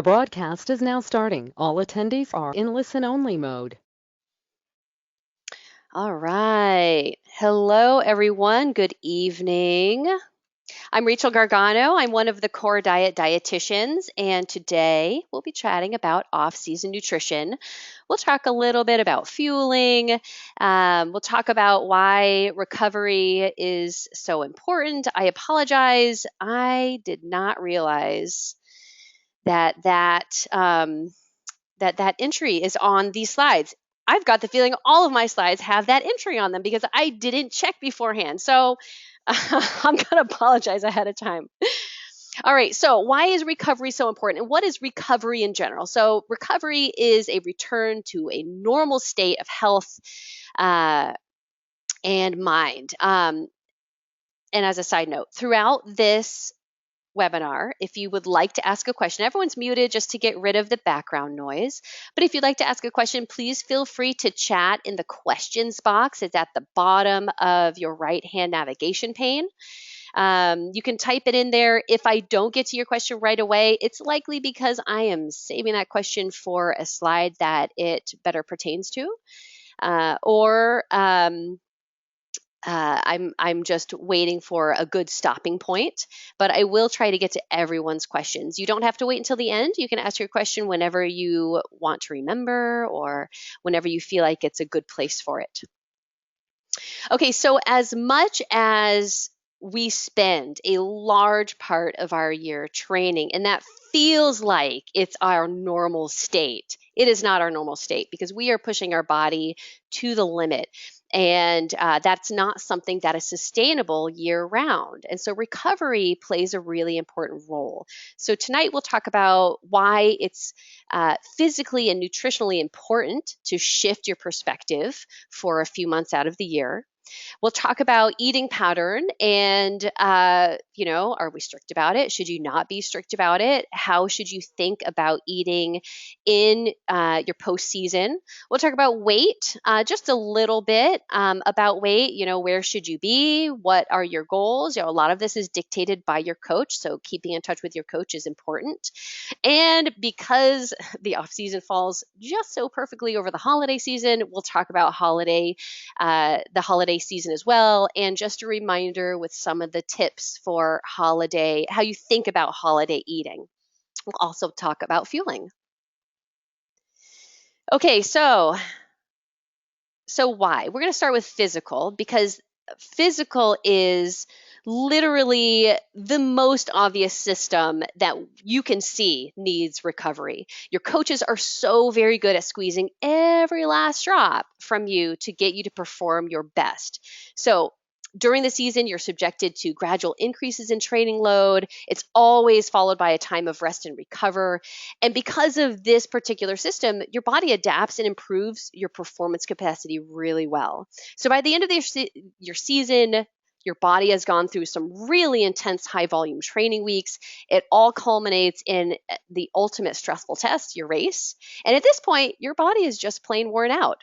Broadcast is now starting. All attendees are in listen-only mode. All right. Hello, everyone. Good evening. I'm Rachel Gargano. I'm one of the Core Diet Dietitians, and today we'll be chatting about off-season nutrition. We'll talk a little bit about fueling. We'll talk about why recovery is so important. I apologize. I did not realize that entry is on these slides. I've got the feeling all of my slides have that entry on them because I didn't check beforehand. So I'm going to apologize ahead of time. All right, so why is recovery so important? And what is recovery in general? So recovery is a return to a normal state of health and mind. And as a side note, throughout this webinar, if you would like to ask a question, everyone's muted just to get rid of the background noise. But if you'd like to ask a question, please feel free to chat in the questions box. It's at the bottom of your right-hand navigation pane. You can type it in there. If I don't get to your question right away, it's likely because I am saving that question for a slide that it better pertains to. I'm just waiting for a good stopping point, but I will try to get to everyone's questions. You don't have to wait until the end. You can ask your question whenever you want to remember or whenever you feel like it's a good place for it. Okay, so as much as we spend a large part of our year training, and that feels like it's our normal state, it is not our normal state because we are pushing our body to the limit. And that's not something that is sustainable year round. And so recovery plays a really important role. So tonight we'll talk about why it's physically and nutritionally important to shift your perspective for a few months out of the year. We'll talk about eating pattern and, are we strict about it? Should you not be strict about it? How should you think about eating in your postseason? We'll talk about weight, just a little bit about weight. Where should you be? What are your goals? A lot of this is dictated by your coach, so keeping in touch with your coach is important. And because the off season falls just so perfectly over the holiday season, we'll talk about the holiday season as well. And just a reminder with some of the tips for holiday, how you think about holiday eating. We'll also talk about fueling. Okay, so why? We're going to start with physical because physical is literally the most obvious system that you can see needs recovery. Your coaches are so very good at squeezing every last drop from you to get you to perform your best. So during the season, you're subjected to gradual increases in training load. It's always followed by a time of rest and recover. And because of this particular system, your body adapts and improves your performance capacity really well. So by the end of your season, your body has gone through some really intense high volume training weeks. It all culminates in the ultimate stressful test, your race. And at this point, your body is just plain worn out.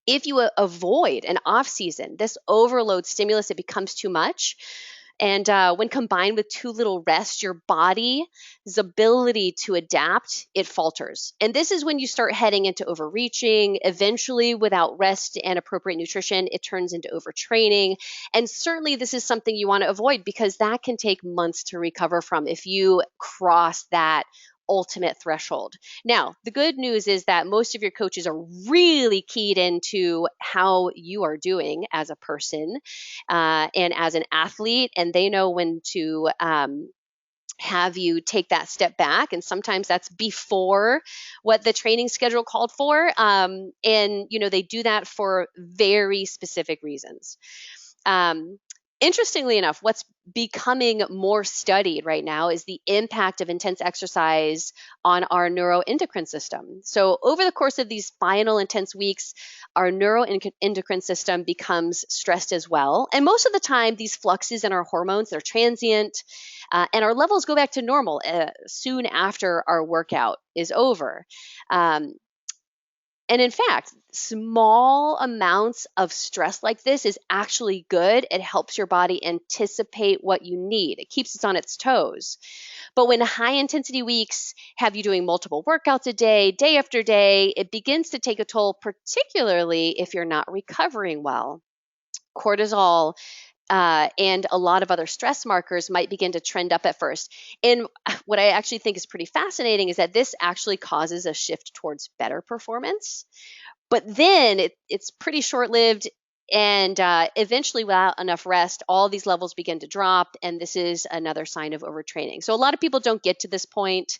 If you avoid an off season, this overload stimulus, it becomes too much. And when combined with too little rest, your body's ability to adapt, it falters. And this is when you start heading into overreaching. Eventually, without rest and appropriate nutrition, it turns into overtraining. And certainly this is something you want to avoid because that can take months to recover from if you cross that ultimate threshold. Now, the good news is that most of your coaches are really keyed into how you are doing as a person and as an athlete, and they know when to have you take that step back. And sometimes that's before what the training schedule called for. And, they do that for very specific reasons. Interestingly enough, what's becoming more studied right now is the impact of intense exercise on our neuroendocrine system. So over the course of these final intense weeks, our neuroendocrine system becomes stressed as well. And most of the time, these fluxes in our hormones, they're transient, and our levels go back to normal soon after our workout is over. And in fact, small amounts of stress like this is actually good. It helps your body anticipate what you need. It keeps us on its toes. But when high intensity weeks have you doing multiple workouts a day, day after day, it begins to take a toll, particularly if you're not recovering well. Cortisol and a lot of other stress markers might begin to trend up at first. And what I actually think is pretty fascinating is that this actually causes a shift towards better performance. But then it's pretty short lived. And eventually, without enough rest, all these levels begin to drop. And this is another sign of overtraining. So, a lot of people don't get to this point.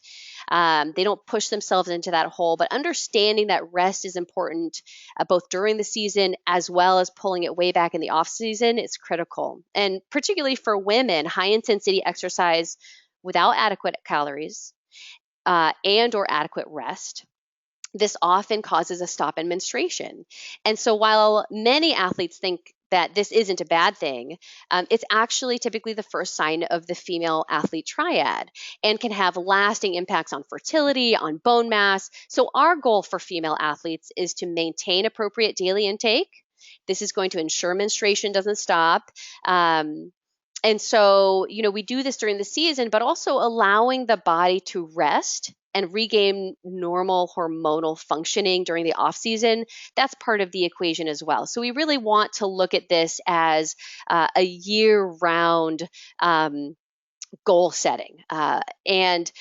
They don't push themselves into that hole. But understanding that rest is important both during the season as well as pulling it way back in the off season is critical. And particularly for women, high intensity exercise without adequate calories and or adequate rest, this often causes a stop in menstruation. And so while many athletes think that this isn't a bad thing, it's actually typically the first sign of the female athlete triad and can have lasting impacts on fertility, on bone mass. So our goal for female athletes is to maintain appropriate daily intake. This is going to ensure menstruation doesn't stop. And so, we do this during the season, but also allowing the body to rest and regain normal hormonal functioning during the off season. That's part of the equation as well. So we really want to look at this as a year-round goal setting. And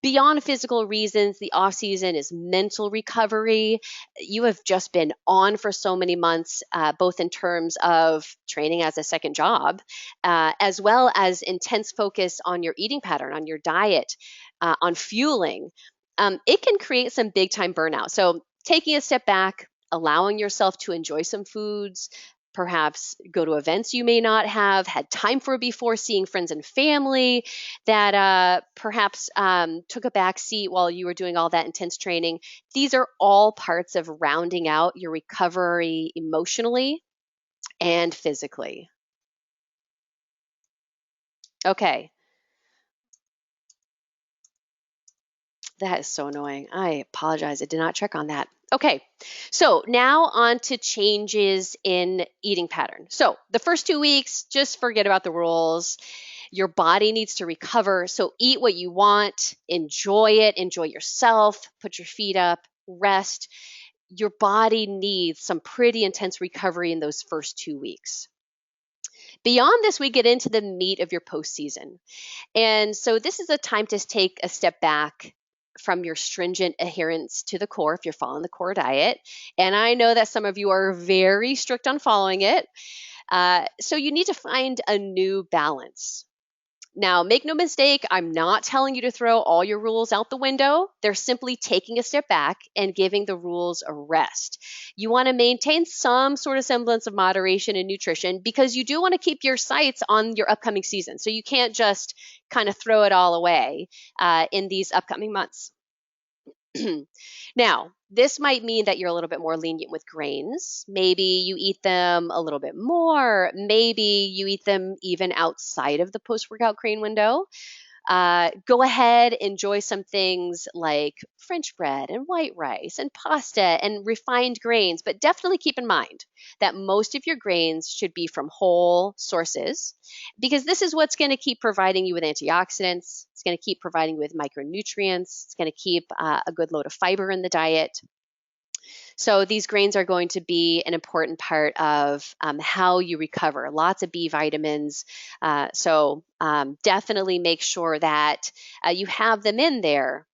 beyond physical reasons, the off season is mental recovery. You have just been on for so many months, both in terms of training as a second job, as well as intense focus on your eating pattern, on your diet, on fueling. It can create some big time burnout. So taking a step back, allowing yourself to enjoy some foods, perhaps go to events you may not have had time for before, seeing friends and family that perhaps took a back seat while you were doing all that intense training. These are all parts of rounding out your recovery emotionally and physically. Okay. That is so annoying. I apologize. I did not check on that. Okay, so now on to changes in eating pattern. So the first 2 weeks, just forget about the rules. Your body needs to recover. So eat what you want, enjoy it, enjoy yourself, put your feet up, rest. Your body needs some pretty intense recovery in those first 2 weeks. Beyond this, we get into the meat of your postseason. And so this is a time to take a step back from your stringent adherence to the core if you're following the core diet. And I know that some of you are very strict on following it. So you need to find a new balance. Now, make no mistake, I'm not telling you to throw all your rules out the window. They're simply taking a step back and giving the rules a rest. You want to maintain some sort of semblance of moderation in nutrition because you do want to keep your sights on your upcoming season. So you can't just kind of throw it all away in these upcoming months. Now, this might mean that you're a little bit more lenient with grains. Maybe you eat them a little bit more. Maybe you eat them even outside of the post-workout grain window. Go ahead, enjoy some things like French bread and white rice and pasta and refined grains, but definitely keep in mind that most of your grains should be from whole sources because this is what's going to keep providing you with antioxidants. It's going to keep providing you with micronutrients. It's going to keep a good load of fiber in the diet. So these grains are going to be an important part of how you recover. Lots of B vitamins. So definitely make sure that you have them in there.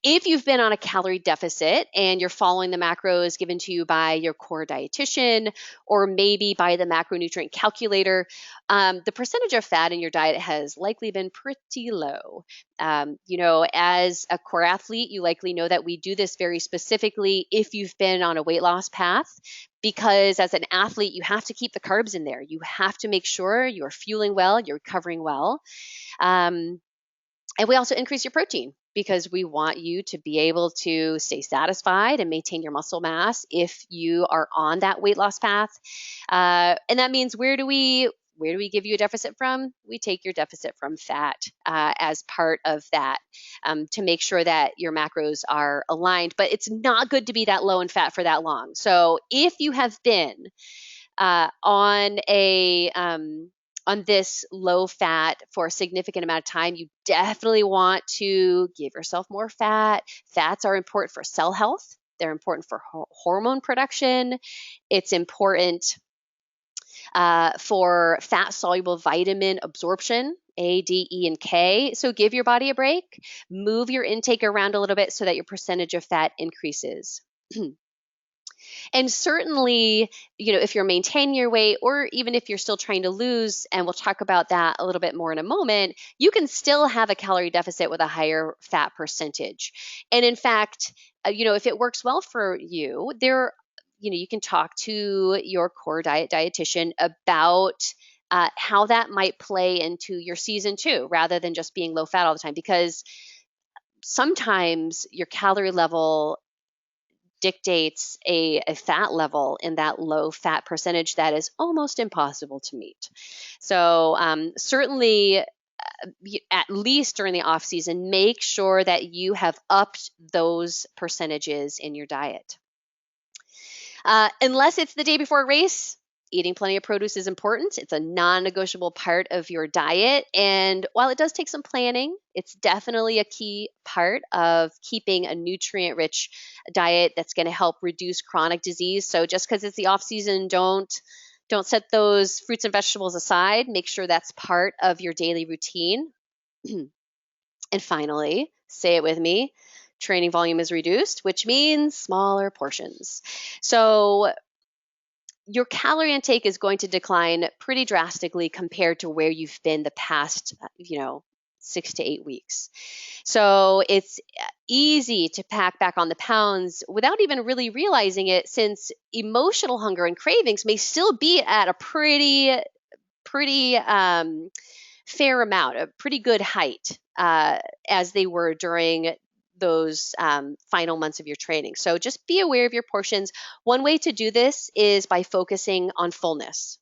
If you've been on a calorie deficit and you're following the macros given to you by your core dietitian or maybe by the macronutrient calculator, the percentage of fat in your diet has likely been pretty low. As a core athlete, you likely know that we do this very specifically if you've been on a weight loss path, because as an athlete, you have to keep the carbs in there. You have to make sure you're fueling well, you're recovering well. And we also increase your protein because we want you to be able to stay satisfied and maintain your muscle mass if you are on that weight loss path. And that means where do we Where do we give you a deficit from? We take your deficit from fat as part of that to make sure that your macros are aligned. But it's not good to be that low in fat for that long. So if you have been on this low fat for a significant amount of time, you definitely want to give yourself more fat. Fats are important for cell health. They're important for hormone production. It's important for fat soluble vitamin absorption, A, D, E, and K. So give your body a break. Move your intake around a little bit so that your percentage of fat increases. And certainly, if you're maintaining your weight or even if you're still trying to lose, and we'll talk about that a little bit more in a moment, you can still have a calorie deficit with a higher fat percentage. And in fact, if it works well for you, you can talk to your core diet dietitian about how that might play into your season too, rather than just being low fat all the time, because sometimes your calorie level dictates a fat level in that low fat percentage that is almost impossible to meet. So certainly, at least during the off season, make sure that you have upped those percentages in your diet. Unless it's the day before a race, eating plenty of produce is important. It's a non-negotiable part of your diet. And while it does take some planning, it's definitely a key part of keeping a nutrient-rich diet that's going to help reduce chronic disease. So just because it's the off season, don't set those fruits and vegetables aside. Make sure that's part of your daily routine. And finally, say it with me, training volume is reduced, which means smaller portions. So your calorie intake is going to decline pretty drastically compared to where you've been the past, 6 to 8 weeks. So it's easy to pack back on the pounds without even really realizing it, since emotional hunger and cravings may still be at a pretty fair amount, a pretty good height as they were during those final months of your training. So just be aware of your portions. One way to do this is by focusing on fullness.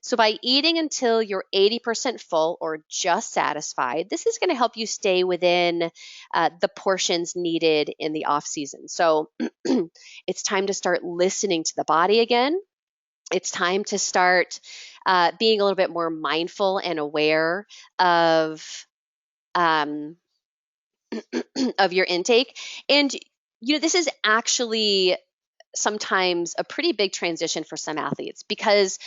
So by eating until you're 80% full or just satisfied, this is going to help you stay within the portions needed in the off season. So it's time to start listening to the body again. It's time to start being a little bit more mindful and aware of of your intake. And this is actually sometimes a pretty big transition for some athletes, because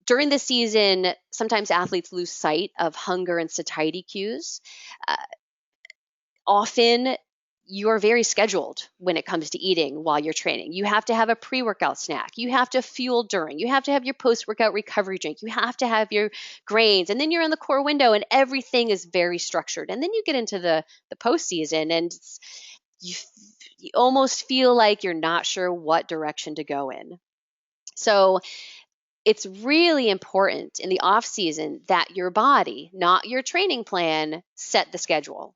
during the season, sometimes athletes lose sight of hunger and satiety cues. Often you're very scheduled when it comes to eating while you're training. You have to have a pre-workout snack. You have to fuel during. You have to have your post-workout recovery drink. You have to have your grains. And then you're in the core window and everything is very structured. And then you get into the postseason and you almost feel like you're not sure what direction to go in. So it's really important in the off season that your body, not your training plan, set the schedule.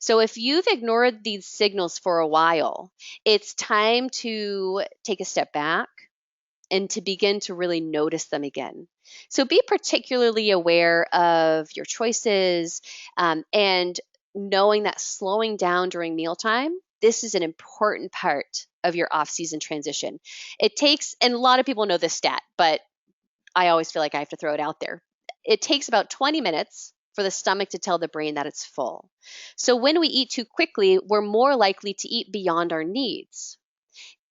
So if you've ignored these signals for a while, it's time to take a step back and to begin to really notice them again. So be particularly aware of your choices and knowing that slowing down during mealtime, this is an important part of your off-season transition. It takes, and a lot of people know this stat, but I always feel like I have to throw it out there. It takes about 20 minutes for the stomach to tell the brain that it's full. So when we eat too quickly, we're more likely to eat beyond our needs.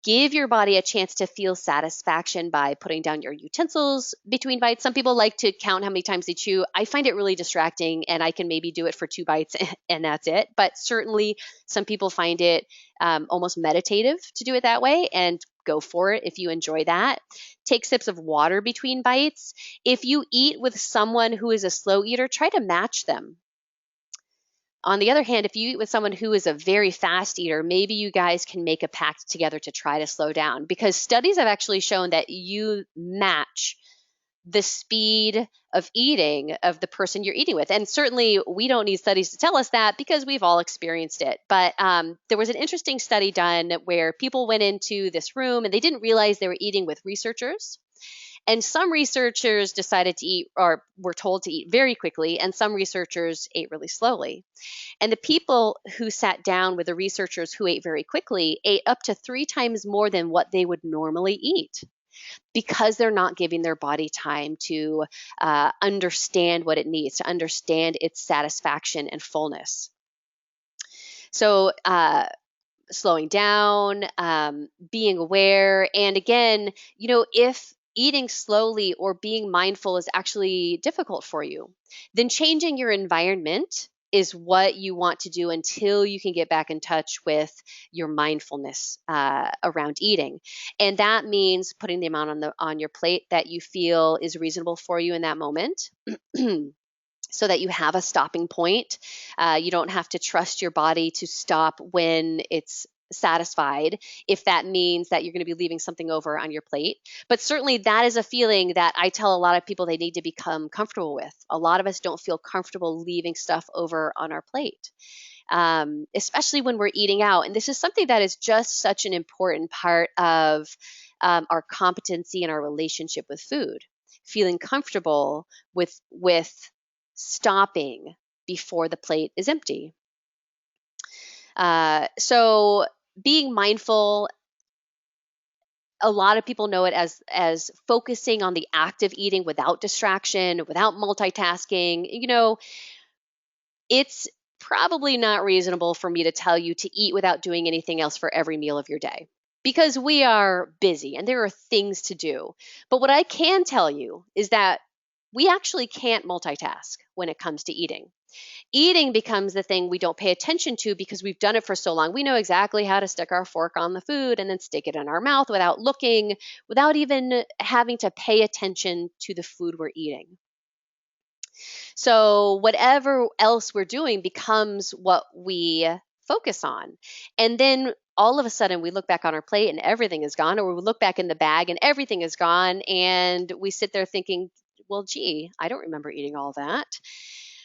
Give your body a chance to feel satisfaction by putting down your utensils between bites. Some people like to count how many times they chew. I find it really distracting, and I can maybe do it for 2 bites and that's it. But certainly some people find it almost meditative to do it that way, and go for it if you enjoy that. Take sips of water between bites. If you eat with someone who is a slow eater, try to match them. On the other hand, if you eat with someone who is a very fast eater, maybe you guys can make a pact together to try to slow down, because studies have actually shown that you match the speed of eating of the person you're eating with. And certainly we don't need studies to tell us that, because we've all experienced it. But there was an interesting study done where people went into this room and they didn't realize they were eating with researchers. And some researchers decided to eat or were told to eat very quickly, and some researchers ate really slowly. And the people who sat down with the researchers who ate very quickly ate up to 3 times more than what they would normally eat, because they're not giving their body time to understand what it needs, to understand its satisfaction and fullness. So, slowing down, being aware, and again, if eating slowly or being mindful is actually difficult for you, then changing your environment is what you want to do until you can get back in touch with your mindfulness around eating. And that means putting the amount on your plate that you feel is reasonable for you in that moment. So that you have a stopping point. You don't have to trust your body to stop when it's satisfied, if that means that you're going to be leaving something over on your plate. But certainly that is a feeling that I tell a lot of people they need to become comfortable with. A lot of us don't feel comfortable leaving stuff over on our plate, especially when we're eating out. And this is something that is just such an important part of our competency and our relationship with food. Feeling comfortable with stopping before the plate is empty. So being mindful, a lot of people know it as focusing on the act of eating without distraction, without multitasking. It's probably not reasonable for me to tell you to eat without doing anything else for every meal of your day, because we are busy and there are things to do. But what I can tell you is that we actually can't multitask when it comes to eating. Eating becomes the thing we don't pay attention to because we've done it for so long. We know exactly how to stick our fork on the food and then stick it in our mouth without looking, without even having to pay attention to the food we're eating. So whatever else we're doing becomes what we focus on. And then all of a sudden we look back on our plate and everything is gone, or we look back in the bag and everything is gone, and we sit there thinking, well, gee, I don't remember eating all that.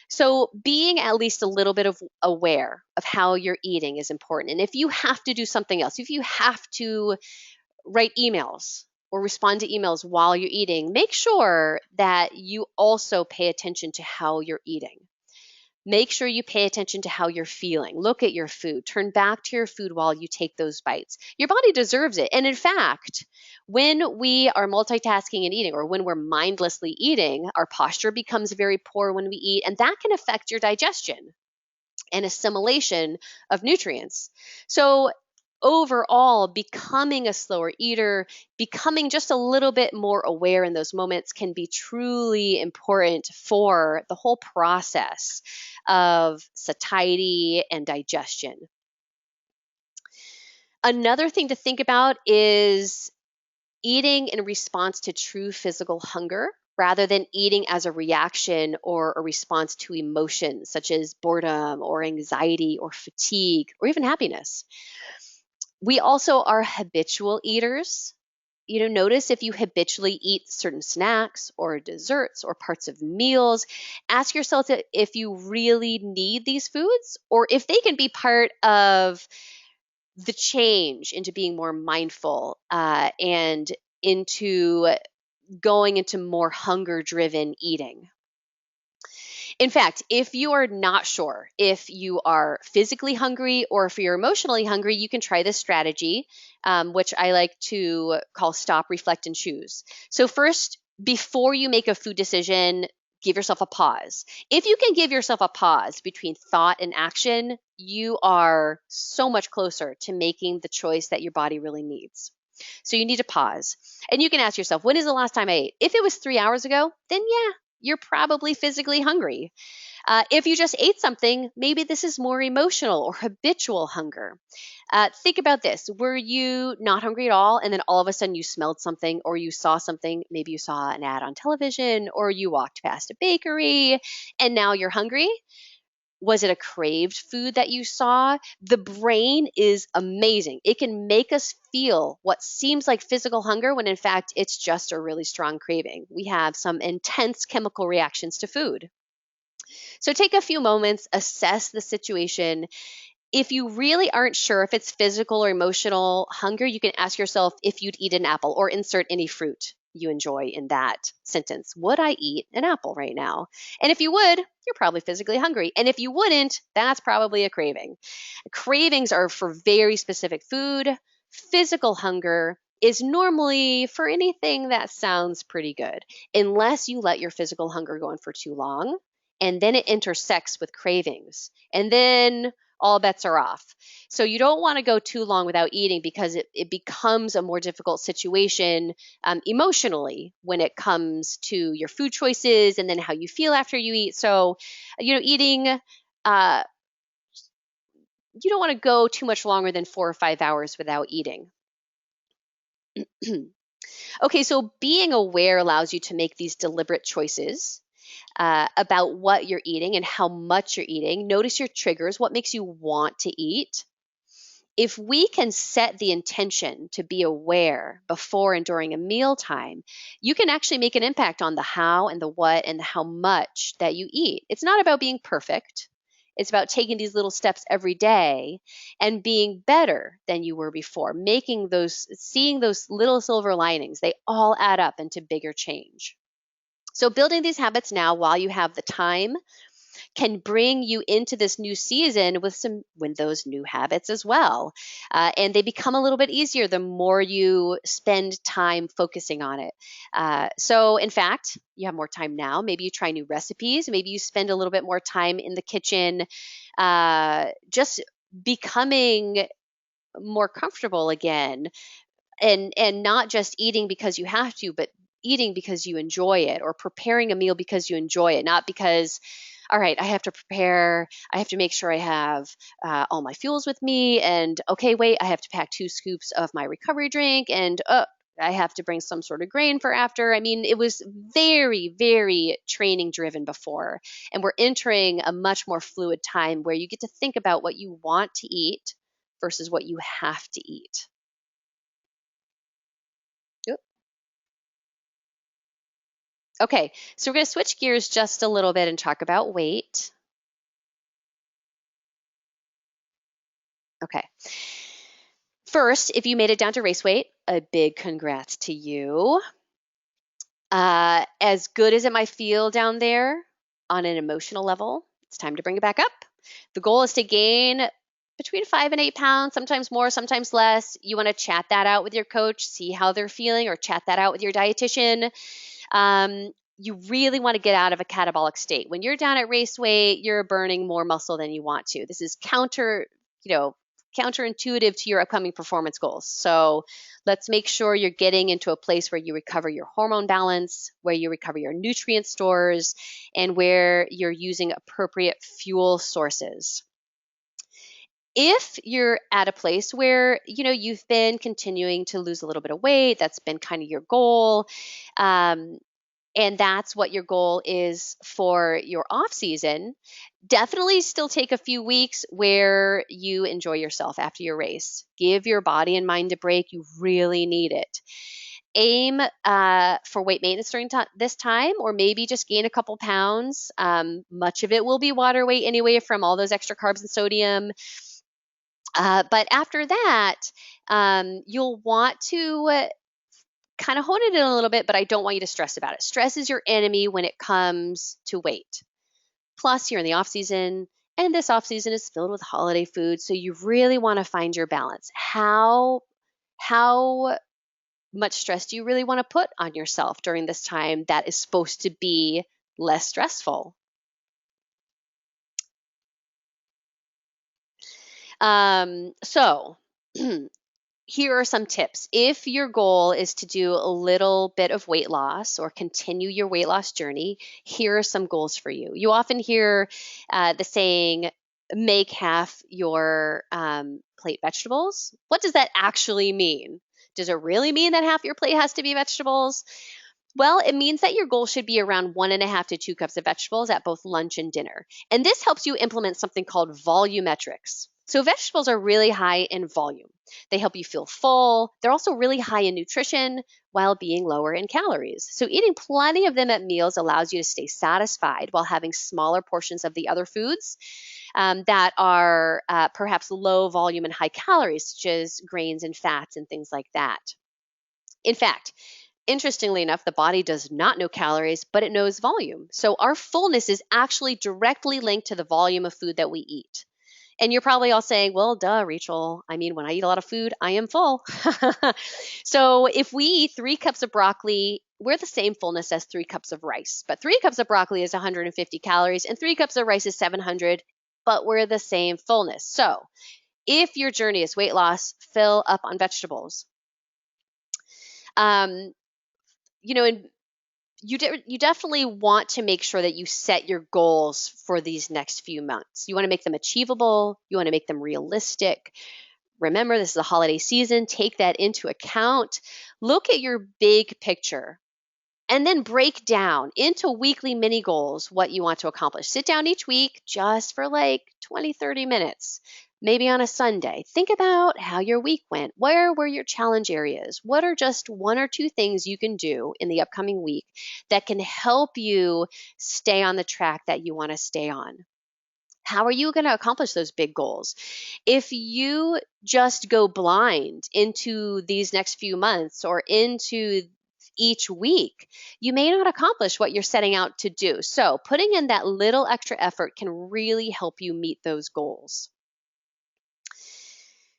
So being at least a little bit of aware of how you're eating is important. And if you have to do something else, if you have to write emails or respond to emails while you're eating, make sure that you also pay attention to how you're eating. Make sure you pay attention to how you're feeling. Look at your food. Turn back to your food while you take those bites. Your body deserves it. And in fact, when we are multitasking and eating, or when we're mindlessly eating, our posture becomes very poor when we eat, and that can affect your digestion and assimilation of nutrients. So overall, becoming a slower eater, becoming just a little bit more aware in those moments can be truly important for the whole process of satiety and digestion. Another thing to think about is eating in response to true physical hunger rather than eating as a reaction or a response to emotions such as boredom or anxiety or fatigue or even happiness. We also are habitual eaters. Notice if you habitually eat certain snacks or desserts or parts of meals. Ask yourself if you really need these foods or if they can be part of the change into being more mindful and into going into more hunger-driven eating. In fact, if you are not sure if you are physically hungry or if you're emotionally hungry, you can try this strategy, which I like to call stop, reflect, and choose. So first, before you make a food decision, give yourself a pause. If you can give yourself a pause between thought and action, you are so much closer to making the choice that your body really needs. So you need to pause. And you can ask yourself, when is the last time I ate? If it was 3 hours ago, then yeah, you're probably physically hungry. If you just ate something, maybe this is more emotional or habitual hunger. Think about this. Were you not hungry at all, and then all of a sudden you smelled something or you saw something? Maybe you saw an ad on television or you walked past a bakery and now you're hungry? Was it a craved food that you saw? The brain is amazing. It can make us feel what seems like physical hunger when in fact it's just a really strong craving. We have some intense chemical reactions to food. So take a few moments, assess the situation. If you really aren't sure if it's physical or emotional hunger, you can ask yourself if you'd eat an apple or insert any fruit. you enjoy in that sentence. Would I eat an apple right now? And if you would, you're probably physically hungry. And if you wouldn't, that's probably a craving. Cravings are for very specific food. Physical hunger is normally for anything that sounds pretty good, unless you let your physical hunger go on for too long, and then it intersects with cravings. And then all bets are off. So you don't want to go too long without eating, because it becomes a more difficult situation emotionally when it comes to your food choices and then how you feel after you eat. So, eating, you don't want to go too much longer than 4 or 5 hours without eating. Okay, so being aware allows you to make these deliberate choices about what you're eating and how much you're eating. Notice your triggers, what makes you want to eat. If we can set the intention to be aware before and during a mealtime, you can actually make an impact on the how and the what and the how much that you eat. It's not about being perfect. It's about taking these little steps every day and being better than you were before, seeing those little silver linings. They all add up into bigger change. So building these habits now while you have the time can bring you into this new season with those new habits as well. And they become a little bit easier the more you spend time focusing on it. So in fact, you have more time now. Maybe you try new recipes. Maybe you spend a little bit more time in the kitchen, just becoming more comfortable again, and not just eating because you have to, but eating because you enjoy it, or preparing a meal because you enjoy it, not because, all right, I have to make sure I have all my fuels with me, and okay, wait, I have to pack 2 scoops of my recovery drink, and I have to bring some sort of grain for after. I mean, it was very, very training driven before, and we're entering a much more fluid time where you get to think about what you want to eat versus what you have to eat. Yep. Okay, so we're going to switch gears just a little bit and talk about weight. Okay. First, if you made it down to race weight, a big congrats to you. As good as it might feel down there on an emotional level, it's time to bring it back up. The goal is to gain between 5 and 8 pounds, sometimes more, sometimes less. You want to chat that out with your coach, see how they're feeling, or chat that out with your dietitian. You really want to get out of a catabolic state. When you're down at race weight, you're burning more muscle than you want to. This is counterintuitive to your upcoming performance goals. So let's make sure you're getting into a place where you recover your hormone balance, where you recover your nutrient stores, and where you're using appropriate fuel sources. If you're at a place where you've been continuing to lose a little bit of weight, that's been kind of your goal, and that's what your goal is for your off season, definitely still take a few weeks where you enjoy yourself after your race. Give your body and mind a break. You really need it. Aim for weight maintenance during this time, or maybe just gain a couple pounds. Much of it will be water weight anyway from all those extra carbs and sodium. But after that, you'll want to kind of hone it in a little bit, but I don't want you to stress about it. Stress is your enemy when it comes to weight. Plus, you're in the off season, and this off season is filled with holiday food, so you really want to find your balance. How much stress do you really want to put on yourself during this time that is supposed to be less stressful? So here are some tips. If your goal is to do a little bit of weight loss or continue your weight loss journey, here are some goals for you. You often hear the saying, make half your plate vegetables. What does that actually mean? Does it really mean that half your plate has to be vegetables? Well, it means that your goal should be around 1.5 to 2 cups of vegetables at both lunch and dinner. And this helps you implement something called volumetrics. So vegetables are really high in volume. They help you feel full. They're also really high in nutrition while being lower in calories. So eating plenty of them at meals allows you to stay satisfied while having smaller portions of the other foods that are perhaps low volume and high calories, such as grains and fats and things like that. In fact, Interestingly enough, the body does not know calories, but it knows volume. So our fullness is actually directly linked to the volume of food that we eat. And you're probably all saying, well, duh, Rachel. I mean, when I eat a lot of food, I am full. So if we eat 3 cups of broccoli, we're the same fullness as 3 cups of rice. But 3 cups of broccoli is 150 calories and 3 cups of rice is 700, but we're the same fullness. So if your journey is weight loss, fill up on vegetables. Um, and you definitely want to make sure that you set your goals for these next few months. You want to make them achievable. You want to make them realistic. Remember, this is the holiday season. Take that into account. Look at your big picture and then break down into weekly mini goals what you want to accomplish. Sit down each week just for like 20, 30 minutes, maybe on a Sunday. Think about how your week went. Where were your challenge areas? What are just 1 or 2 things you can do in the upcoming week that can help you stay on the track that you want to stay on? How are you going to accomplish those big goals? If you just go blind into these next few months or into each week, you may not accomplish what you're setting out to do. So putting in that little extra effort can really help you meet those goals.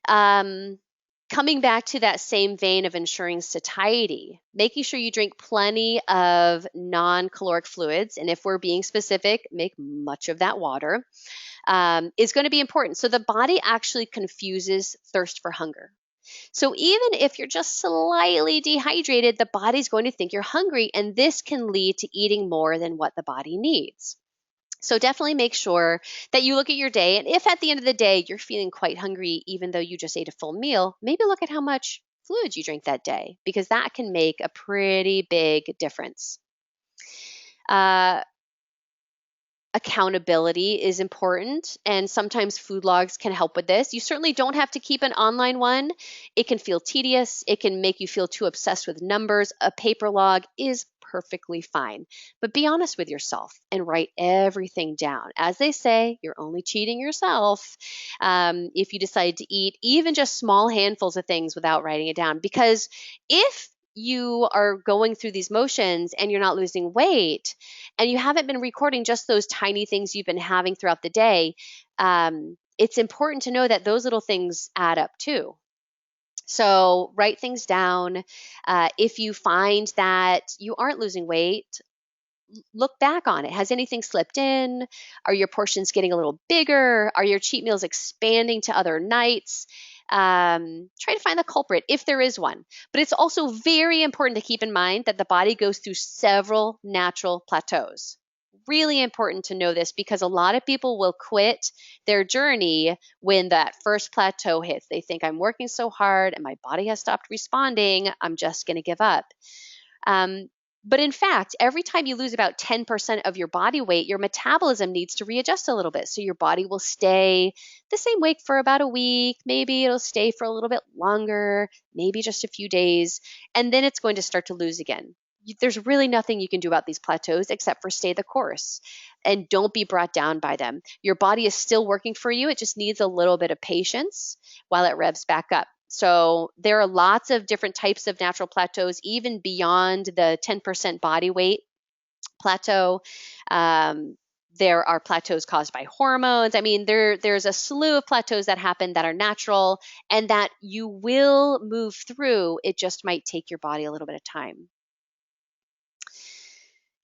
Coming back to that same vein of ensuring satiety, making sure you drink plenty of non-caloric fluids, and if we're being specific, make much of that water, is going to be important. So the body actually confuses thirst for hunger. So even if you're just slightly dehydrated, the body's going to think you're hungry, and this can lead to eating more than what the body needs. So definitely make sure that you look at your day, and if at the end of the day you're feeling quite hungry, even though you just ate a full meal, maybe look at how much fluid you drink that day, because that can make a pretty big difference. Accountability is important, and sometimes food logs can help with this. You certainly don't have to keep an online one. It can feel tedious. It can make you feel too obsessed with numbers. A paper log is perfectly fine, but be honest with yourself and write everything down. As they say, you're only cheating yourself if you decide to eat even just small handfuls of things without writing it down, because if you are going through these motions and you're not losing weight and you haven't been recording just those tiny things you've been having throughout the day, it's important to know that those little things add up too. So write things down. If you find that you aren't losing weight, look back on it. Has anything slipped in? Are your portions getting a little bigger? Are your cheat meals expanding to other nights? Try to find the culprit if there is one. But it's also very important to keep in mind that the body goes through several natural plateaus. Really important to know this, because a lot of people will quit their journey when that first plateau hits. They think, I'm working so hard and my body has stopped responding, I'm just going to give up. But in fact, every time you lose about 10% of your body weight, your metabolism needs to readjust a little bit. So your body will stay the same weight for about a week. Maybe it'll stay for a little bit longer, maybe just a few days, and then it's going to start to lose again. There's really nothing you can do about these plateaus except for stay the course and don't be brought down by them. Your body is still working for you. It just needs a little bit of patience while it revs back up. So there are lots of different types of natural plateaus, even beyond the 10% body weight plateau. There are plateaus caused by hormones. I mean, there's a slew of plateaus that happen that are natural and that you will move through. It just might take your body a little bit of time.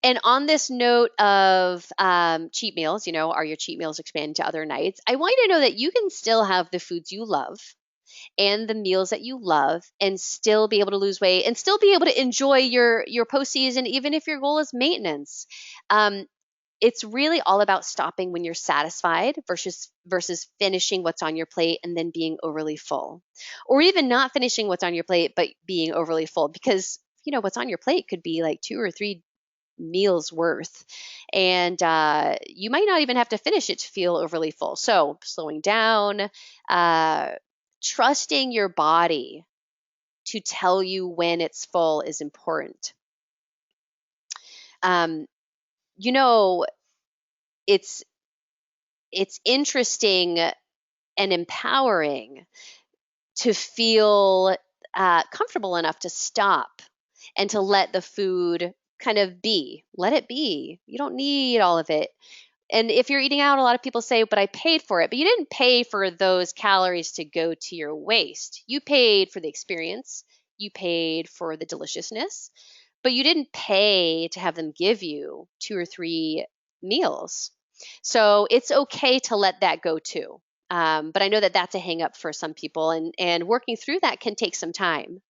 And on this note of cheat meals, are your cheat meals expanding to other nights? I want you to know that you can still have the foods you love and the meals that you love and still be able to lose weight and still be able to enjoy your postseason, even if your goal is maintenance. It's really all about stopping when you're satisfied versus finishing what's on your plate and then being overly full, or even not finishing what's on your plate but being overly full, because what's on your plate could be like 2 or 3 meals worth, and you might not even have to finish it to feel overly full. So slowing down, trusting your body to tell you when it's full is important. Um, you know, it's interesting and empowering to feel comfortable enough to stop and to let the food kind of be. Let it be. You don't need all of it. And if you're eating out, a lot of people say, but I paid for it. But you didn't pay for those calories to go to your waste. You paid for the experience, you paid for the deliciousness, but you didn't pay to have them give you 2 or 3 meals. So it's okay to let that go too. But I know that that's a hang up for some people, and working through that can take some time.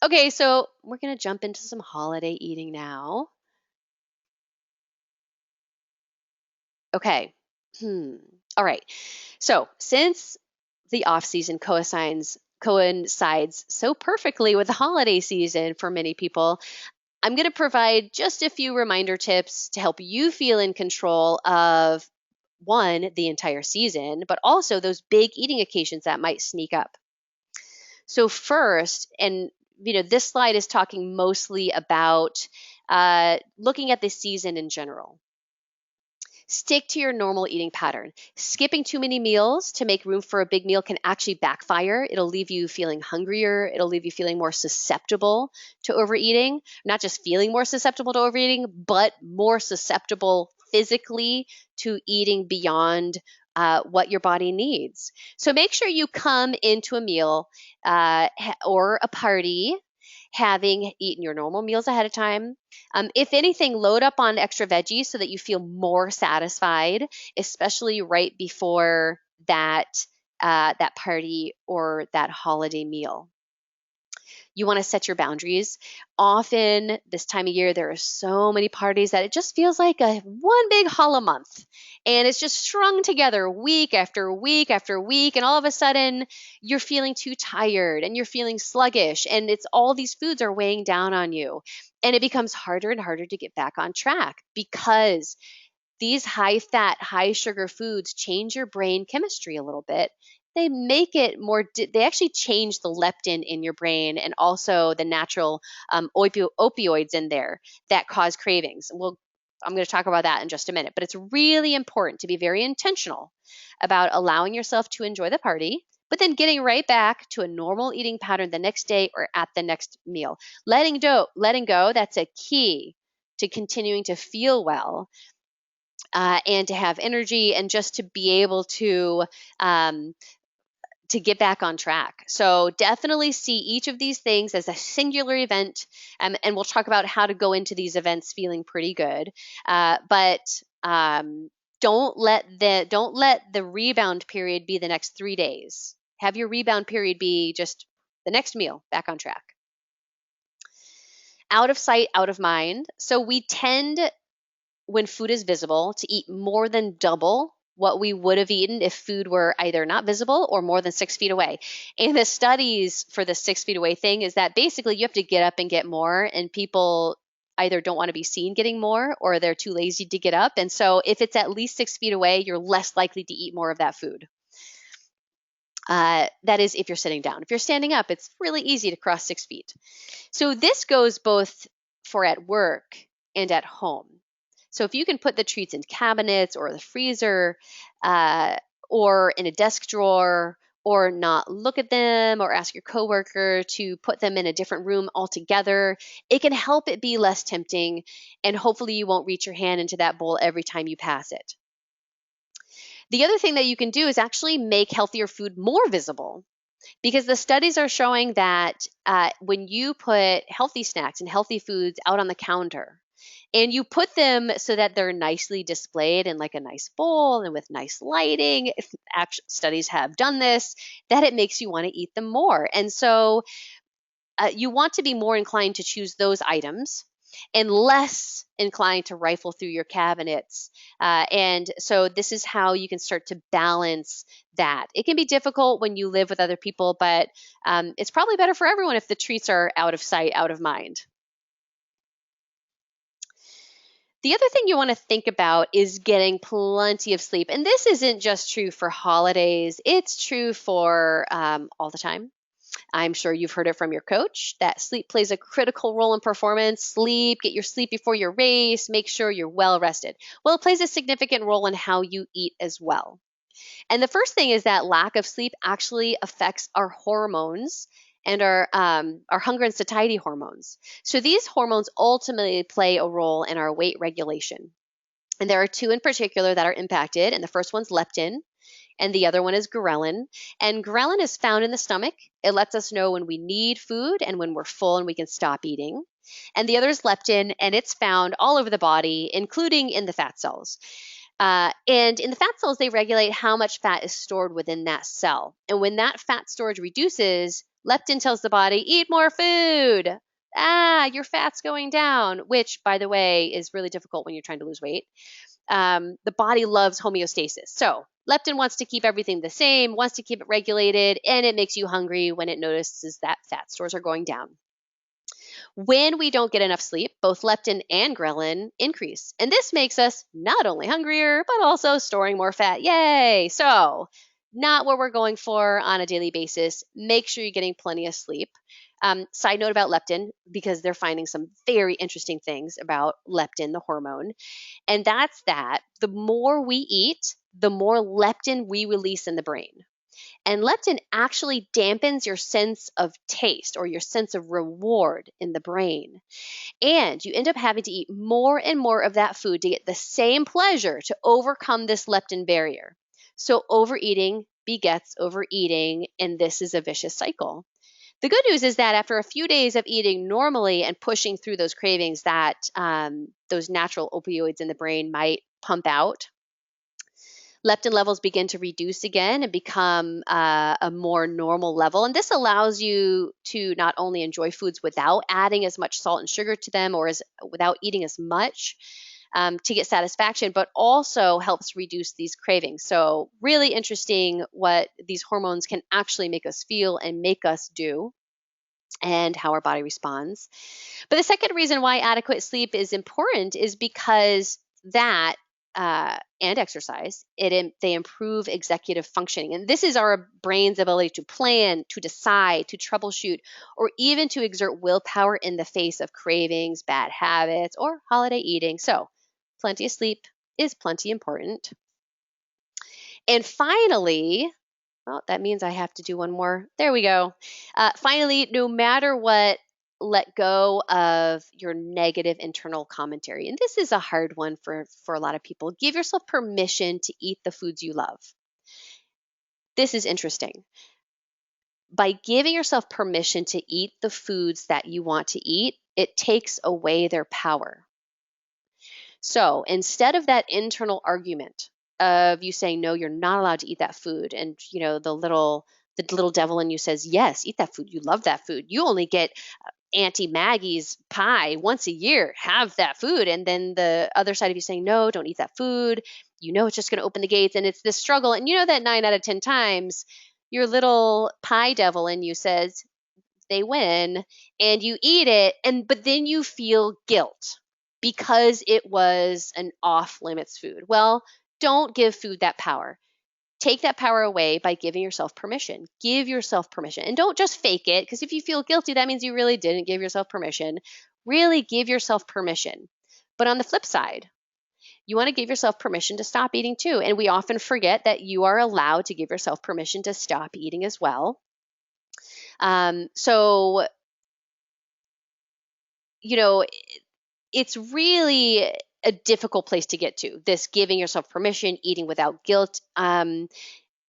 Okay, so we're going to jump into some holiday eating now. Okay. All right. So, since the off season coincides so perfectly with the holiday season for many people, I'm going to provide just a few reminder tips to help you feel in control of one, the entire season, but also those big eating occasions that might sneak up. So, first, and this slide is talking mostly about looking at the season in general. Stick to your normal eating pattern. Skipping too many meals to make room for a big meal can actually backfire. It'll leave you feeling hungrier. It'll leave you feeling more susceptible to overeating. Not just feeling more susceptible to overeating, but more susceptible physically to eating beyond what your body needs. So make sure you come into a meal or a party having eaten your normal meals ahead of time. If anything, load up on extra veggies so that you feel more satisfied, especially right before that party or that holiday meal. You want to set your boundaries. Often this time of year, there are so many parties that it just feels like a one big hollow month. And it's just strung together week after week after week. And all of a sudden, you're feeling too tired and you're feeling sluggish. And it's all these foods are weighing down on you. And it becomes harder and harder to get back on track because these high fat, high sugar foods change your brain chemistry a little bit. They make it more, they actually change the leptin in your brain and also the natural opioids in there that cause cravings. I'm going to talk about that in just a minute, but it's really important to be very intentional about allowing yourself to enjoy the party, but then getting right back to a normal eating pattern the next day or at the next meal. Letting go, that's a key to continuing to feel well and to have energy and just to be able to get back on track. So definitely see each of these things as a singular event, and we'll talk about how to go into these events feeling pretty good. But don't let the rebound period be the next 3 days. Have your rebound period be just the next meal, back on track. Out of sight, out of mind. So we tend, when food is visible, to eat more than double what we would have eaten if food were either not visible or more than 6 feet away. And the studies for the 6 feet away thing is that basically you have to get up and get more, and people either don't want to be seen getting more or they're too lazy to get up. And so if it's at least 6 feet away, you're less likely to eat more of that food. That is if you're sitting down. If you're standing up, it's really easy to cross 6 feet. So this goes both for at work and at home. So if you can put the treats in cabinets or the freezer or in a desk drawer, or not look at them, or ask your coworker to put them in a different room altogether, it can help it be less tempting, and hopefully you won't reach your hand into that bowl every time you pass it. The other thing that you can do is actually make healthier food more visible, because the studies are showing that when you put healthy snacks and healthy foods out on the counter, and you put them so that they're nicely displayed in like a nice bowl and with nice lighting, studies have done this, that it makes you want to eat them more. And so you want to be more inclined to choose those items and less inclined to rifle through your cabinets. And so this is how you can start to balance that. It can be difficult when you live with other people, but it's probably better for everyone if the treats are out of sight, out of mind. The other thing you want to think about is getting plenty of sleep. And this isn't just true for holidays, it's true for all the time. I'm sure you've heard it from your coach that sleep plays a critical role in performance. Sleep, get your sleep before your race, make sure you're well rested. Well, it plays a significant role in how you eat as well. And the first thing is that lack of sleep actually affects our hormones and our hunger and satiety hormones. So these hormones ultimately play a role in our weight regulation. And there are two in particular that are impacted, and the first one's leptin, and the other one is ghrelin. And ghrelin is found in the stomach. It lets us know when we need food and when we're full and we can stop eating. And the other is leptin, and it's found all over the body, including in the fat cells. And in the fat cells, they regulate how much fat is stored within that cell. And when that fat storage reduces, leptin tells the body, eat more food. Your fat's going down, which, by the way, is really difficult when you're trying to lose weight. The body loves homeostasis. So leptin wants to keep everything the same, wants to keep it regulated, and it makes you hungry when it notices that fat stores are going down. When we don't get enough sleep, both leptin and ghrelin increase. And this makes us not only hungrier, but also storing more fat. Yay! So, not what we're going for on a daily basis. Make sure you're getting plenty of sleep. Side note about leptin, because they're finding some very interesting things about leptin, the hormone. And that's that the more we eat, the more leptin we release in the brain. And leptin actually dampens your sense of taste or your sense of reward in the brain. And you end up having to eat more and more of that food to get the same pleasure to overcome this leptin barrier. So overeating begets overeating, and this is a vicious cycle. The good news is that after a few days of eating normally and pushing through those cravings that those natural opioids in the brain might pump out, leptin levels begin to reduce again and become a more normal level. And this allows you to not only enjoy foods without adding as much salt and sugar to them or without eating as much to get satisfaction, but also helps reduce these cravings. So really interesting what these hormones can actually make us feel and make us do and how our body responds. But the second reason why adequate sleep is important is because that and exercise, they improve executive functioning. And this is our brain's ability to plan, to decide, to troubleshoot, or even to exert willpower in the face of cravings, bad habits, or holiday eating. So plenty of sleep is plenty important. And finally, well, that means I have to do one more. There we go. Finally, no matter what, let go of your negative internal commentary. And this is a hard one for a lot of people. Give yourself permission to eat the foods you love. This is interesting. By giving yourself permission to eat the foods that you want to eat, it takes away their power. So instead of that internal argument of you saying, no, you're not allowed to eat that food, and the little devil in you says, yes, eat that food. You love that food. You only get Auntie Maggie's pie once a year. Have that food. And then the other side of you saying, no, don't eat that food. It's just going to open the gates. And it's this struggle. And that 9 out of 10 times, your little pie devil in you says they win and you eat it. But then you feel guilt because it was an off limits food. Well, don't give food that power. Take that power away by giving yourself permission. Give yourself permission. And don't just fake it, because if you feel guilty, that means you really didn't give yourself permission. Really give yourself permission. But on the flip side, you want to give yourself permission to stop eating too. And we often forget that you are allowed to give yourself permission to stop eating as well. It's really a difficult place to get to, this giving yourself permission, eating without guilt.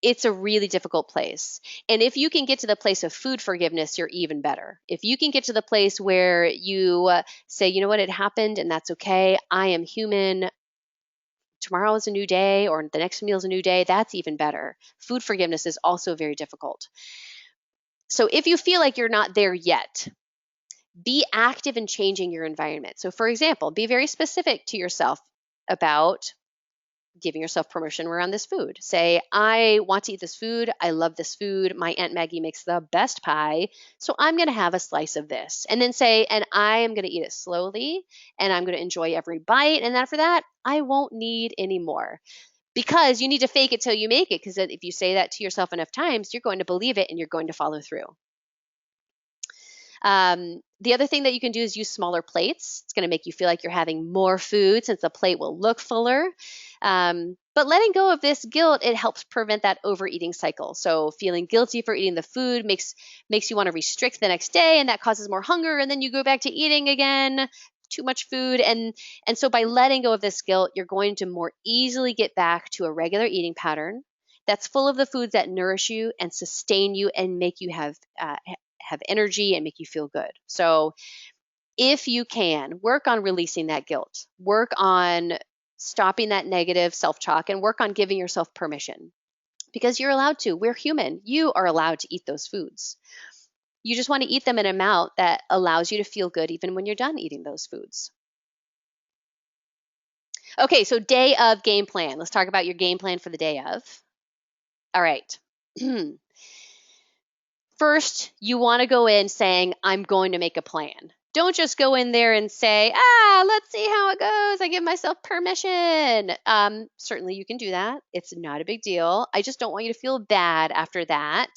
It's a really difficult place. And if you can get to the place of food forgiveness, you're even better. If you can get to the place where you say, you know what, it happened and that's okay. I am human. Tomorrow is a new day, or the next meal is a new day. That's even better. Food forgiveness is also very difficult. So if you feel like you're not there yet, be active in changing your environment. So for example, be very specific to yourself about giving yourself permission around this food. Say, I want to eat this food. I love this food. My Aunt Maggie makes the best pie. So I'm going to have a slice of this. And then say, and I am going to eat it slowly and I'm going to enjoy every bite. And after that, I won't need any more. Because you need to fake it till you make it. Because if you say that to yourself enough times, you're going to believe it and you're going to follow through. The other thing that you can do is use smaller plates. It's going to make you feel like you're having more food since the plate will look fuller. But But letting go of this guilt, it helps prevent that overeating cycle. So feeling guilty for eating the food makes you want to restrict the next day, and that causes more hunger, and then you go back to eating again, too much food. And so by letting go of this guilt, you're going to more easily get back to a regular eating pattern that's full of the foods that nourish you and sustain you and make you have energy and make you feel good. So if you can, work on releasing that guilt, work on stopping that negative self-talk, and work on giving yourself permission, because you're allowed to. We're human. You are allowed to eat those foods. You just want to eat them in an amount that allows you to feel good even when you're done eating those foods. Okay, so day of game plan. Let's talk about your game plan for the day of. All right. First, you want to go in saying, I'm going to make a plan. Don't just go in there and say, let's see how it goes. I give myself permission. Certainly you can do that. It's not a big deal. I just don't want you to feel bad after that.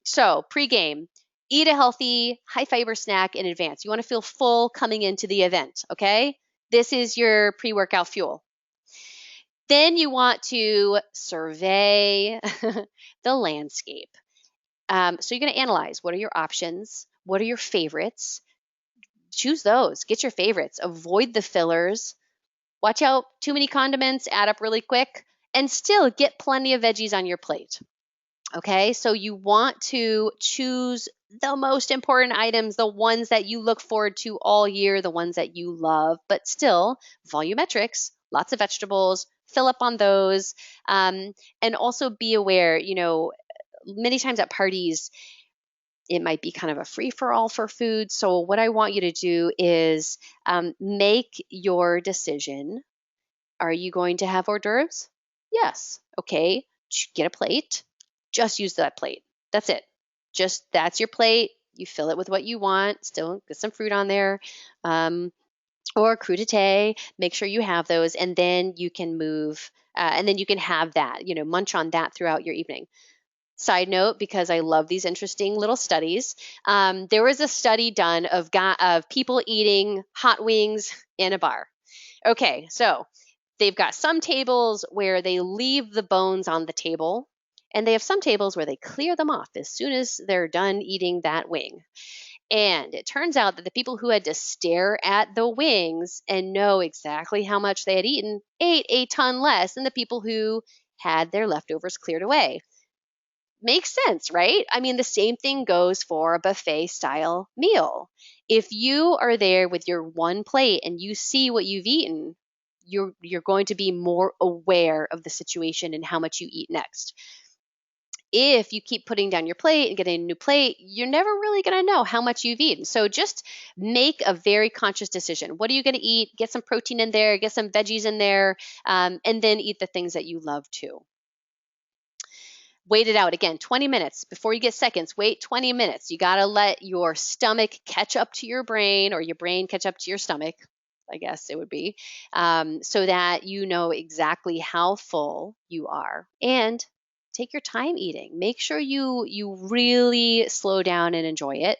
So pre-game, eat a healthy, high fiber snack in advance. You want to feel full coming into the event, okay? This is your pre-workout fuel. Then you want to survey the landscape. So you're going to analyze, what are your options? What are your favorites? Choose those. Get your favorites. Avoid the fillers. Watch out. Too many condiments add up really quick. And still get plenty of veggies on your plate. Okay, so you want to choose the most important items, the ones that you look forward to all year, the ones that you love, but still volumetrics, lots of vegetables, fill up on those. And also be aware, many times at parties, it might be kind of a free-for-all for food. So what I want you to do is make your decision. Are you going to have hors d'oeuvres? Yes. Okay, get a plate. Just use that plate. That's it. That's your plate. You fill it with what you want. Still get some fruit on there. Or crudité. Make sure you have those, and then you can move, and then you can have that, munch on that throughout your evening. Side note, because I love these interesting little studies, there was a study done of people eating hot wings in a bar. Okay, so they've got some tables where they leave the bones on the table, and they have some tables where they clear them off as soon as they're done eating that wing. And it turns out that the people who had to stare at the wings and know exactly how much they had eaten ate a ton less than the people who had their leftovers cleared away. Makes sense, right? I mean, the same thing goes for a buffet style meal. If you are there with your one plate and you see what you've eaten, you're going to be more aware of the situation and how much you eat next. If you keep putting down your plate and getting a new plate, you're never really going to know how much you've eaten. So just make a very conscious decision. What are you going to eat? Get some protein in there, get some veggies in there, and then eat the things that you love too. Wait it out. Again, 20 minutes. Before you get seconds, wait 20 minutes. You got to let your stomach catch up to your brain, or your brain catch up to your stomach, I guess it would be, so that you know exactly how full you are. And take your time eating. Make sure you really slow down and enjoy it.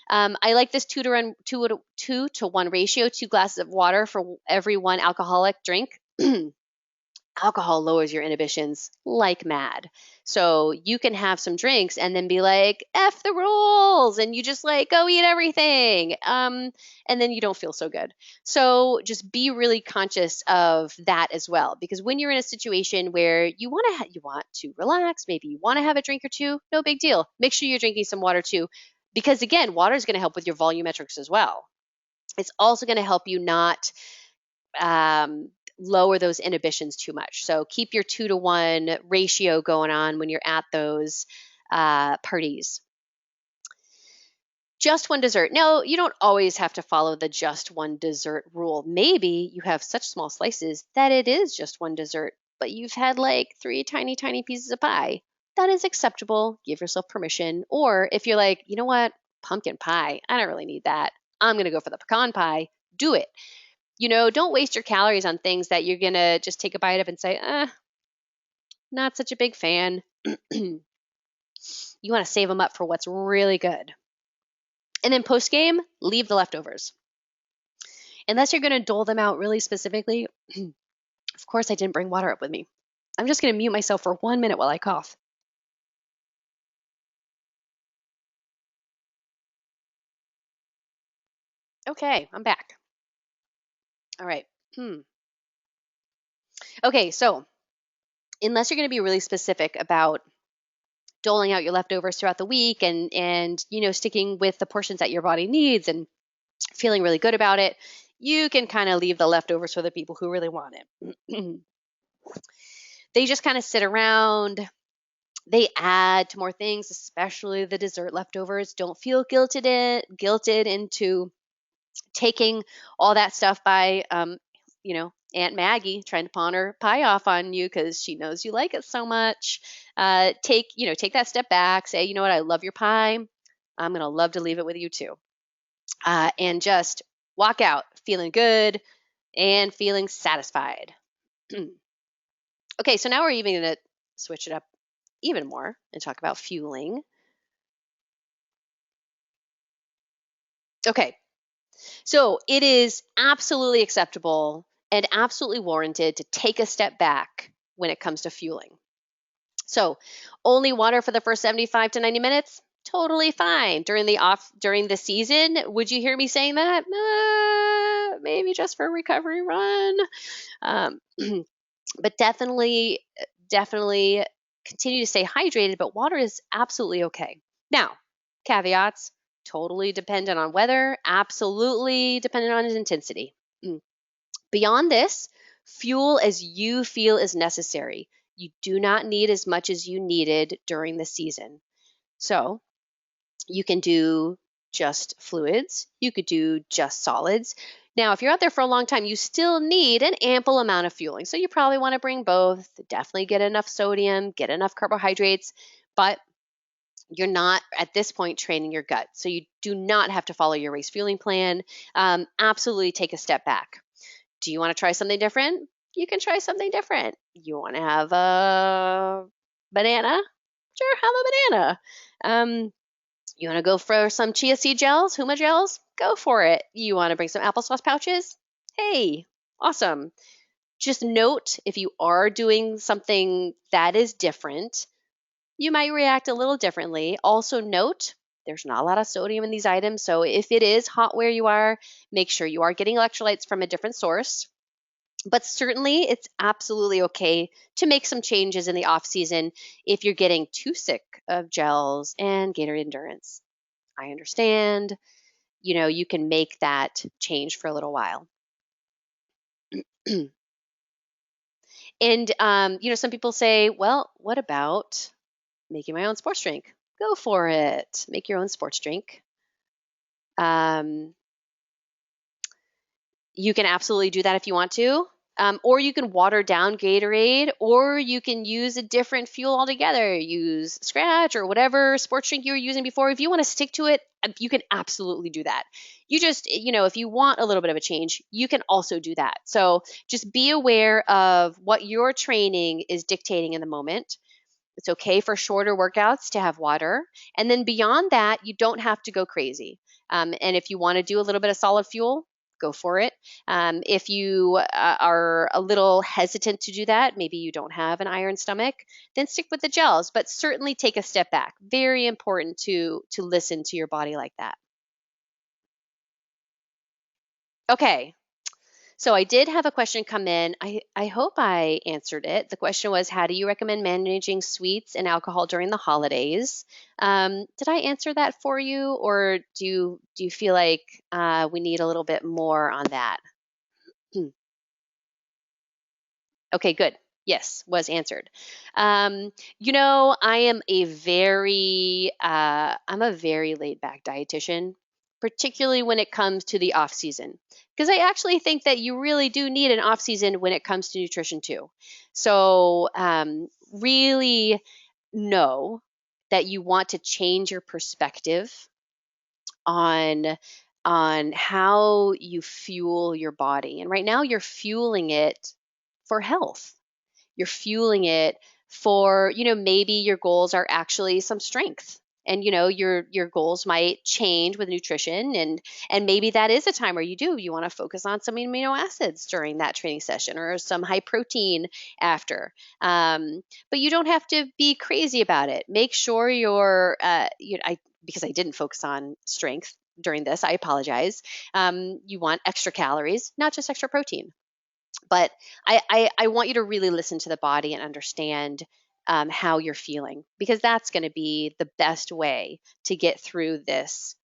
I like this 2-to-1 ratio, 2 glasses of water for every 1 alcoholic drink. Alcohol lowers your inhibitions like mad. So you can have some drinks and then be like, F the rules, and you just like go eat everything. And then you don't feel so good. So just be really conscious of that as well, because when you're in a situation where you want to relax, maybe you want to have a drink or two, no big deal. Make sure you're drinking some water too, because again, water is going to help with your volumetrics as well. It's also going to help you not lower those inhibitions too much. So keep your 2-to-1 ratio going on when you're at those parties. Just one dessert. No, you don't always have to follow the just one dessert rule. Maybe you have such small slices that it is just one dessert, but you've had like 3 tiny, tiny pieces of pie. That is acceptable. Give yourself permission. Or if you're like, you know what, pumpkin pie, I don't really need that. I'm going to go for the pecan pie. Do it. Don't waste your calories on things that you're going to just take a bite of and say, not such a big fan. You want to save them up for what's really good. And then post game, leave the leftovers. Unless you're going to dole them out really specifically, Of course, I didn't bring water up with me. I'm just going to mute myself for 1 minute while I cough. Okay, I'm back. All right. Okay, so unless you're going to be really specific about doling out your leftovers throughout the week and sticking with the portions that your body needs and feeling really good about it, you can kind of leave the leftovers for the people who really want it. They just kind of sit around. They add to more things, especially the dessert leftovers. Don't feel guilted into taking all that stuff by Aunt Maggie trying to pawn her pie off on you because she knows you like it so much. Take that step back. Say, you know what, I love your pie. I'm gonna love to leave it with you too, and just walk out feeling good and feeling satisfied. Okay, so now we're even gonna switch it up even more and talk about fueling. Okay, so it is absolutely acceptable and absolutely warranted to take a step back when it comes to fueling. So, only water for the first 75 to 90 minutes? Totally fine. During the season, would you hear me saying that? Maybe just for a recovery run. Um, but definitely continue to stay hydrated, but water is absolutely okay. Now, caveats, totally dependent on weather, absolutely dependent on its intensity. Beyond this, fuel as you feel is necessary. You do not need as much as you needed during the season. So you can do just fluids, you could do just solids. Now, if you're out there for a long time, you still need an ample amount of fueling. So you probably want to bring both, definitely get enough sodium, get enough carbohydrates, but you're not at this point training your gut. So you do not have to follow your race fueling plan. Absolutely take a step back. Do you want to try something different? You can try something different. You want to have a banana? Sure, have a banana. You want to go for some chia seed gels, huma gels? Go for it. You want to bring some applesauce pouches? Hey, awesome. Just note if you are doing something that is different, you might react a little differently. Also, note there's not a lot of sodium in these items. So, if it is hot where you are, make sure you are getting electrolytes from a different source. But certainly, it's absolutely okay to make some changes in the off season if you're getting too sick of gels and Gatorade Endurance. I understand. You can make that change for a little while. And some people say, well, what about making my own sports drink? Go for it. Make your own sports drink. Um, You can absolutely do that if you want to. Or you can water down Gatorade, or you can use a different fuel altogether. Use Scratch or whatever sports drink you were using before. If you want to stick to it, you can absolutely do that. You just, if you want a little bit of a change, you can also do that. So just be aware of what your training is dictating in the moment. It's okay for shorter workouts to have water. And then beyond that, you don't have to go crazy. And if you want to do a little bit of solid fuel, go for it. If you are a little hesitant to do that, maybe you don't have an iron stomach, then stick with the gels, but certainly take a step back. Very important to listen to your body like that. Okay, so I did have a question come in. I hope I answered it. The question was, how do you recommend managing sweets and alcohol during the holidays? Did I answer that for you, or do you feel like we need a little bit more on that? Hmm. Okay, good. Yes, was answered. I am I'm a very laid back dietitian, particularly when it comes to the off season, because I actually think that you really do need an off season when it comes to nutrition too. So, really know that you want to change your perspective on how you fuel your body. And right now, you're fueling it for health. You're fueling it for, maybe your goals are actually some strength. And your goals might change with nutrition, and maybe that is a time where you want to focus on some amino acids during that training session, or some high protein after. But you don't have to be crazy about it. Make sure because I didn't focus on strength during this, I apologize. You want extra calories, not just extra protein. But I want you to really listen to the body and understand how you're feeling, because that's going to be the best way to get through this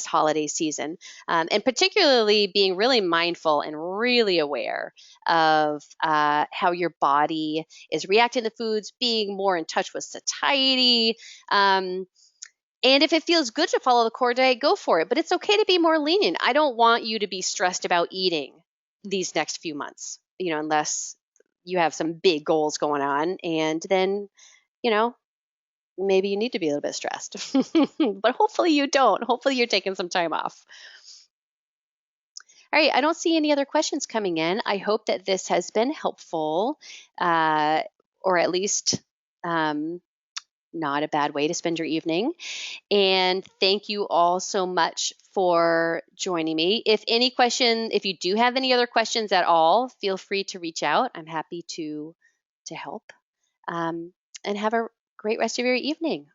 holiday season, and particularly being really mindful and really aware of how your body is reacting to foods, being more in touch with satiety. And if it feels good to follow the core diet, go for it. But it's okay to be more lenient. I don't want you to be stressed about eating these next few months, unless you have some big goals going on. And then, you know, maybe you need to be a little bit stressed. But hopefully you don't. Hopefully you're taking some time off. All right, I don't see any other questions coming in. I hope that this has been helpful, or at least not a bad way to spend your evening. And thank you all so much for joining me. If you do have any other questions at all, feel free to reach out. I'm happy to help. And have a great rest of your evening.